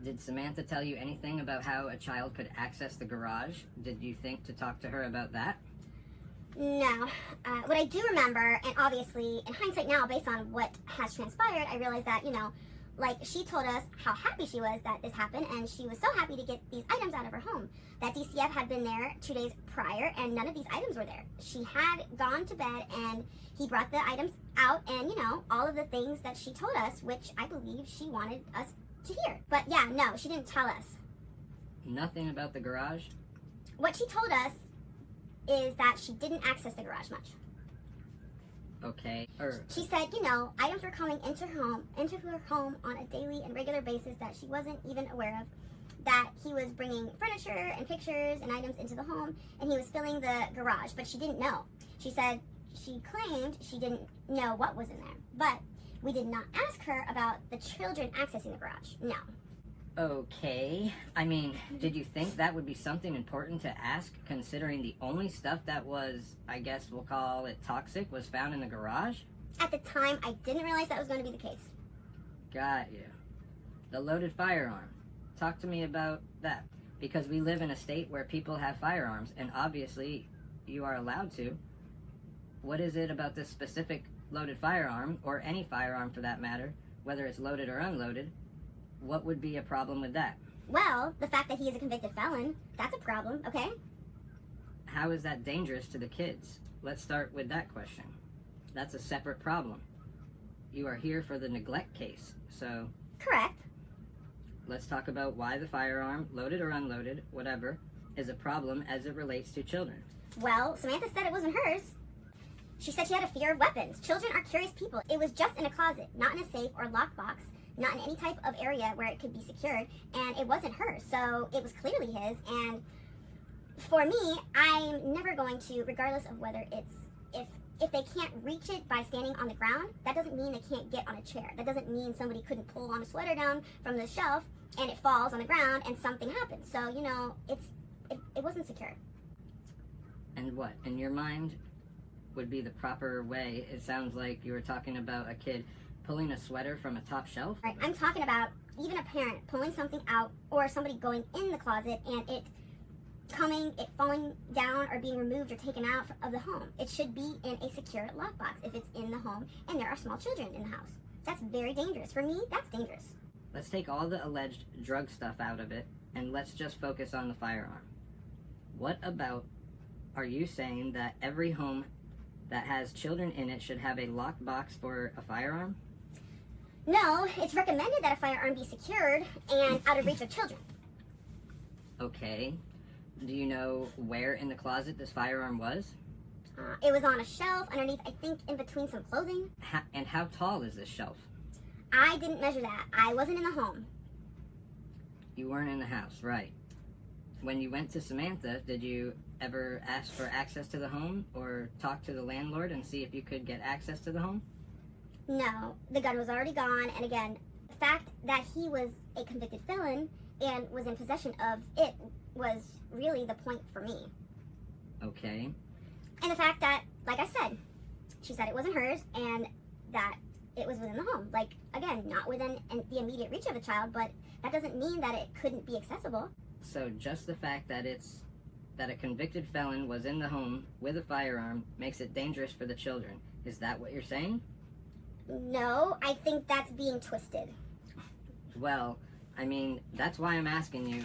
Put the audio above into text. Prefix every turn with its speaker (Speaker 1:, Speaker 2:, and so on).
Speaker 1: Did Samantha tell you anything about how a child could access the garage? Did you think to talk to her about that?
Speaker 2: No. What I do remember, and obviously in hindsight now, based on what has transpired, I realized that, like she told us how happy she was that this happened, and she was so happy to get these items out of her home. That DCF had been there 2 days prior, and none of these items were there. She had gone to bed, and he brought the items out, and, all of the things that she told us, which I believe she wanted us to hear. But yeah, no, she didn't tell us.
Speaker 1: Nothing about the garage?
Speaker 2: What she told us is that she didn't access the garage much.
Speaker 1: Okay.
Speaker 2: She said, items were coming into her home on a daily and regular basis that she wasn't even aware of. That he was bringing furniture and pictures and items into the home, and he was filling the garage, but she didn't know. She said she claimed she didn't know what was in there, but we did not ask her about the children accessing the garage. No.
Speaker 1: Okay. I mean, did you think that would be something important to ask, considering the only stuff that was, I guess we'll call it toxic, was found in the garage?
Speaker 2: At the time, I didn't realize that was going to be the case.
Speaker 1: Got you. The loaded firearm. Talk to me about that. Because we live in a state where people have firearms, and obviously you are allowed to. What is it about this specific loaded firearm, or any firearm for that matter, whether it's loaded or unloaded? What would be a problem with that?
Speaker 2: Well, the fact that he is a convicted felon, that's a problem, okay?
Speaker 1: How is that dangerous to the kids? Let's start with that question. That's a separate problem. You are here for the neglect case, so...
Speaker 2: Correct.
Speaker 1: Let's talk about why the firearm, loaded or unloaded, whatever, is a problem as it relates to children.
Speaker 2: Well, Samantha said it wasn't hers. She said she had a fear of weapons. Children are curious people. It was just in a closet, not in a safe or lockbox, not in any type of area where it could be secured, and it wasn't hers, so it was clearly his. And for me, I'm never going to, regardless of whether it's, if they can't reach it by standing on the ground, that doesn't mean they can't get on a chair. That doesn't mean somebody couldn't pull on a sweater down from the shelf and it falls on the ground and something happens. So, it wasn't secure.
Speaker 1: And what, in your mind, would be the proper way? It sounds like you were talking about a kid pulling a sweater from a top shelf?
Speaker 2: Right, I'm talking about even a parent pulling something out, or somebody going in the closet and it falling down or being removed or taken out of the home. It should be in a secure lockbox if it's in the home and there are small children in the house. That's very dangerous. For me, that's dangerous.
Speaker 1: Let's take all the alleged drug stuff out of it, and let's just focus on the firearm. What about, are you saying that every home that has children in it should have a locked box for a firearm?
Speaker 2: No, it's recommended that a firearm be secured and out of reach of children.
Speaker 1: Okay. Do you know where in the closet this firearm was?
Speaker 2: It was on a shelf underneath, I think, in between some clothing.
Speaker 1: And how tall is this shelf?
Speaker 2: I didn't measure that. I wasn't in the home.
Speaker 1: You weren't in the house, right. When you went to Samantha, did you ever ask for access to the home or talk to the landlord and see if you could get access to the home?
Speaker 2: No, the gun was already gone, and again, the fact that he was a convicted felon and was in possession of it was really the point for me.
Speaker 1: Okay.
Speaker 2: And the fact that, like I said, she said it wasn't hers and that it was within the home. Like, again, not within the immediate reach of a child, but that doesn't mean that it couldn't be accessible.
Speaker 1: So just the fact that that a convicted felon was in the home with a firearm makes it dangerous for the children. Is that what you're saying?
Speaker 2: No, I think that's being twisted.
Speaker 1: Well, I mean, that's why I'm asking you.